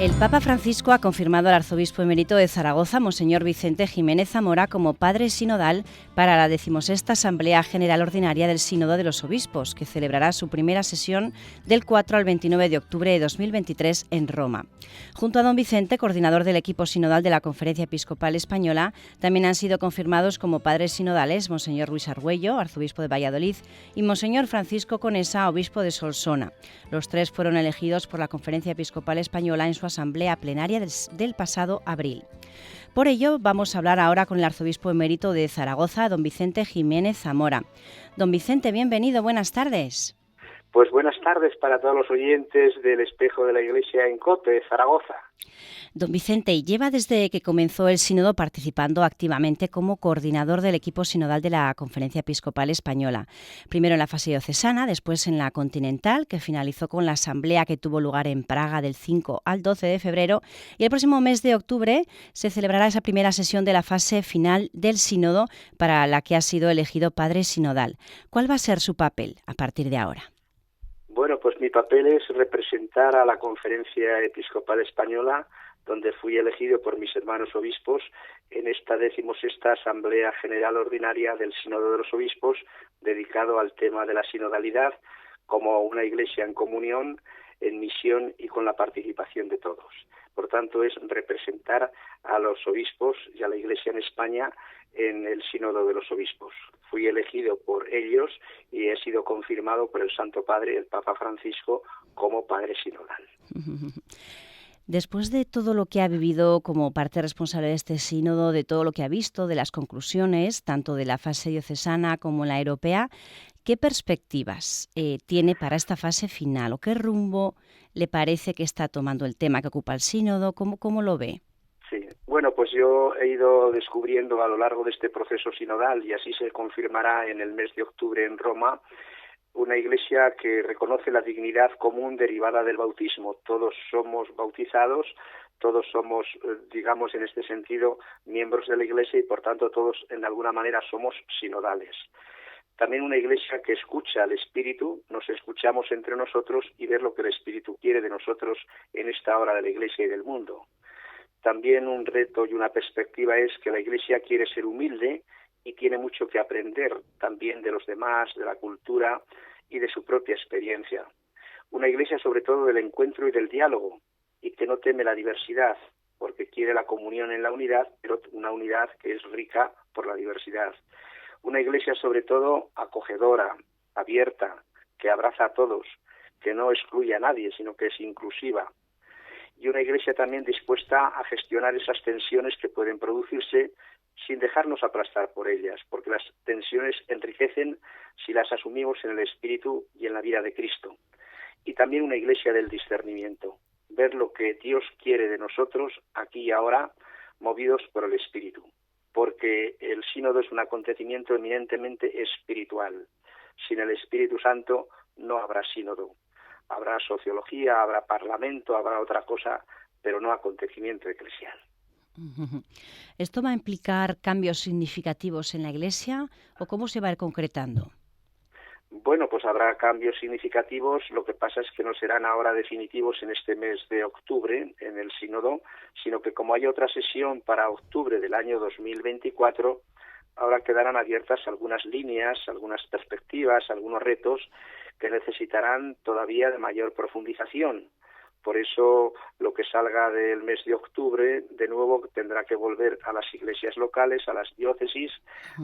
El Papa Francisco ha confirmado al arzobispo emérito de Zaragoza, Monseñor Vicente Jiménez Zamora, como padre sinodal para la 16ª Asamblea General Ordinaria del Sínodo de los Obispos, que celebrará su primera sesión del 4 al 29 de octubre de 2023 en Roma. Junto a don Vicente, coordinador del equipo sinodal de la Conferencia Episcopal Española, también han sido confirmados como padres sinodales Monseñor Luis Argüello, arzobispo de Valladolid, y Monseñor Francisco Conesa, obispo de Solsona. Los tres fueron elegidos por la Conferencia Episcopal Española en su asamblea plenaria del pasado abril. Por ello, vamos a hablar ahora con el arzobispo emérito de Zaragoza, don Vicente Jiménez Zamora. Don Vicente, bienvenido, buenas tardes. Pues buenas tardes para todos los oyentes del Espejo de la Iglesia en COPE, Zaragoza. Don Vicente, lleva desde que comenzó el sínodo participando activamente como coordinador del equipo sinodal de la Conferencia Episcopal Española. Primero en la fase diocesana, después en la continental, que finalizó con la asamblea que tuvo lugar en Praga del 5 al 12 de febrero. Y el próximo mes de octubre se celebrará esa primera sesión de la fase final del sínodo para la que ha sido elegido padre sinodal. ¿Cuál va a ser su papel a partir de ahora? Bueno, pues mi papel es representar a la Conferencia Episcopal Española, donde fui elegido por mis hermanos obispos en esta 16ª Asamblea General Ordinaria del Sínodo de los Obispos, dedicado al tema de la sinodalidad como una iglesia en comunión, en misión y con la participación de todos. Por tanto, es representar a los obispos y a la Iglesia en España en el Sínodo de los Obispos. Fui elegido por ellos y he sido confirmado por el Santo Padre, el Papa Francisco, como padre sinodal. Después de todo lo que ha vivido como parte responsable de este sínodo, de todo lo que ha visto, de las conclusiones, tanto de la fase diocesana como la europea, ¿qué perspectivas tiene para esta fase final o qué rumbo le parece que está tomando el tema que ocupa el sínodo? ¿Cómo lo ve? Sí, bueno, pues yo he ido descubriendo a lo largo de este proceso sinodal, y así se confirmará en el mes de octubre en Roma, una iglesia que reconoce la dignidad común derivada del bautismo. Todos somos bautizados, todos somos, digamos, en este sentido, miembros de la iglesia y, por tanto, todos, en alguna manera, somos sinodales. También una iglesia que escucha al Espíritu, nos escuchamos entre nosotros y ver lo que el Espíritu quiere de nosotros en esta hora de la iglesia y del mundo. También un reto y una perspectiva es que la iglesia quiere ser humilde y tiene mucho que aprender también de los demás, de la cultura y de su propia experiencia. Una iglesia sobre todo del encuentro y del diálogo, y que no teme la diversidad, porque quiere la comunión en la unidad, pero una unidad que es rica por la diversidad. Una iglesia sobre todo acogedora, abierta, que abraza a todos, que no excluye a nadie, sino que es inclusiva. Y una iglesia también dispuesta a gestionar esas tensiones que pueden producirse sin dejarnos aplastar por ellas, porque las tensiones enriquecen si las asumimos en el Espíritu y en la vida de Cristo. Y también una iglesia del discernimiento, ver lo que Dios quiere de nosotros aquí y ahora, movidos por el Espíritu, porque el sínodo es un acontecimiento eminentemente espiritual. Sin el Espíritu Santo no habrá sínodo. Habrá sociología, habrá parlamento, habrá otra cosa, pero no acontecimiento eclesial. ¿Esto va a implicar cambios significativos en la Iglesia o cómo se va a ir concretando? Bueno, pues habrá cambios significativos. Lo que pasa es que no serán ahora definitivos en este mes de octubre, en el sínodo, sino que como hay otra sesión para octubre del año 2024, ahora quedarán abiertas algunas líneas, algunas perspectivas, algunos retos que necesitarán todavía de mayor profundización. Por eso lo que salga del mes de octubre, de nuevo, tendrá que volver a las iglesias locales, a las diócesis,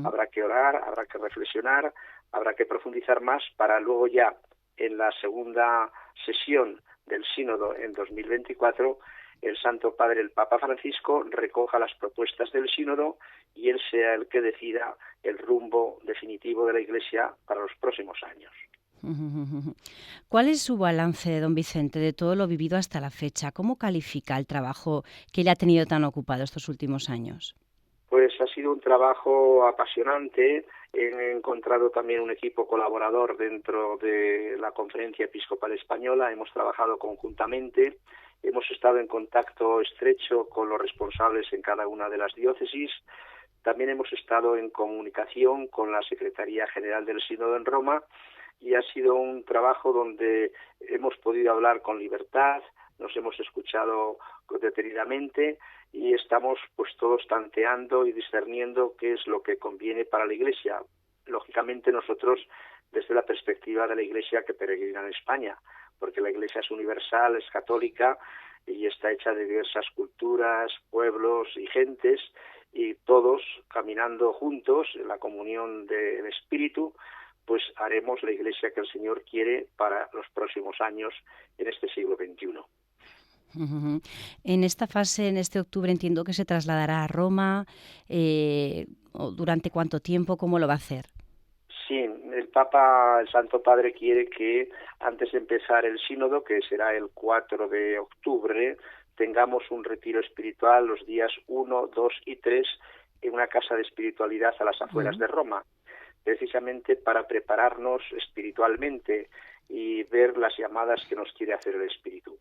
habrá que orar, habrá que reflexionar, habrá que profundizar más para luego ya en la segunda sesión del sínodo en 2024 el Santo Padre, el Papa Francisco, recoja las propuestas del sínodo y él sea el que decida el rumbo definitivo de la Iglesia para los próximos años. ¿Cuál es su balance, don Vicente, de todo lo vivido hasta la fecha? ¿Cómo califica el trabajo que le ha tenido tan ocupado estos últimos años? Pues ha sido un trabajo apasionante. He encontrado también un equipo colaborador dentro de la Conferencia Episcopal Española. Hemos trabajado conjuntamente. Hemos estado en contacto estrecho con los responsables en cada una de las diócesis. También hemos estado en comunicación con la Secretaría General del Sínodo en Roma y ha sido un trabajo donde hemos podido hablar con libertad, nos hemos escuchado detenidamente y estamos pues todos tanteando y discerniendo qué es lo que conviene para la Iglesia. Lógicamente nosotros desde la perspectiva de la Iglesia que peregrina en España, porque la Iglesia es universal, es católica y está hecha de diversas culturas, pueblos y gentes, y todos caminando juntos en la comunión del Espíritu, pues haremos la Iglesia que el Señor quiere para los próximos años en este siglo XXI. Ujú. En esta fase, en este octubre, entiendo que se trasladará a Roma. ¿O durante cuánto tiempo? ¿Cómo lo va a hacer? Sí, el Papa, el Santo Padre, quiere que antes de empezar el sínodo, que será el 4 de octubre, tengamos un retiro espiritual los días 1, 2 y 3 en una casa de espiritualidad a las afueras de Roma, precisamente para prepararnos espiritualmente y ver las llamadas que nos quiere hacer el Espíritu.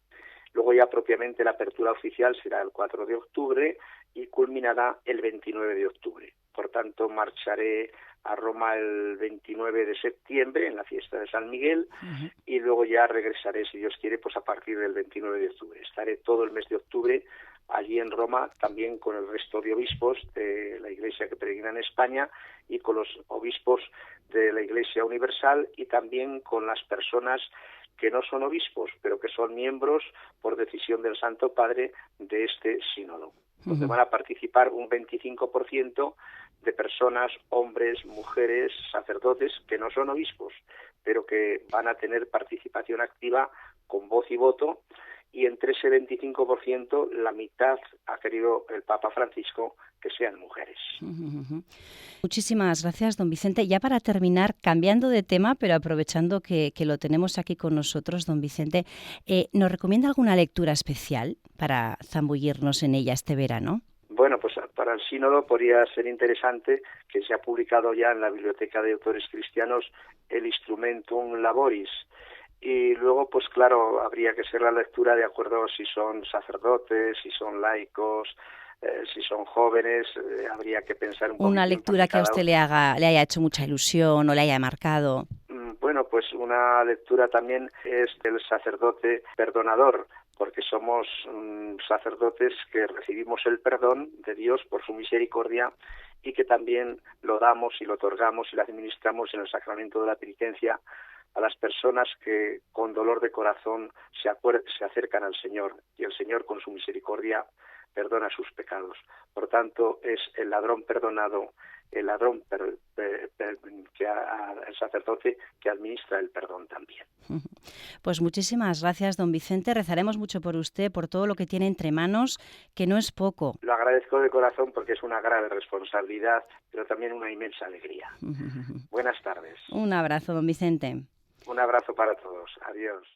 Luego ya propiamente la apertura oficial será el 4 de octubre y culminará el 29 de octubre. Por tanto, marcharé a Roma el 29 de septiembre en la fiesta de San Miguel y luego ya regresaré, si Dios quiere, pues a partir del 29 de octubre. Estaré todo el mes de octubre allí en Roma, también con el resto de obispos de la Iglesia que peregrina en España y con los obispos de la Iglesia Universal y también con las personas que no son obispos, pero que son miembros por decisión del Santo Padre de este sínodo, donde van a participar un 25% de personas, hombres, mujeres, sacerdotes, que no son obispos, pero que van a tener participación activa con voz y voto, y entre ese 25% la mitad ha querido el Papa Francisco que sean mujeres. Muchísimas gracias, don Vicente. Ya para terminar, cambiando de tema, pero aprovechando que lo tenemos aquí con nosotros, don Vicente, ¿nos recomienda alguna lectura especial para zambullirnos en ella este verano? Bueno, pues para el sínodo podría ser interesante que se ha publicado ya en la Biblioteca de Autores Cristianos el Instrumentum Laboris. Y luego, pues claro, habría que ser la lectura de acuerdo si son sacerdotes, si son laicos, si son jóvenes, habría que pensar un poquito. Una lectura que a usted le haya hecho mucha ilusión o le haya marcado. Bueno, pues una lectura también es del sacerdote perdonador, porque somos sacerdotes que recibimos el perdón de Dios por su misericordia y que también lo damos y lo otorgamos y lo administramos en el sacramento de la penitencia a las personas que con dolor de corazón se acercan al Señor, y el Señor con su misericordia perdona sus pecados. Por tanto, es el ladrón perdonado, el ladrón el sacerdote que administra el perdón también. Pues muchísimas gracias, don Vicente. Rezaremos mucho por usted, por todo lo que tiene entre manos, que no es poco. Lo agradezco de corazón porque es una grave responsabilidad, pero también una inmensa alegría. Buenas tardes. Un abrazo, don Vicente. Un abrazo para todos. Adiós.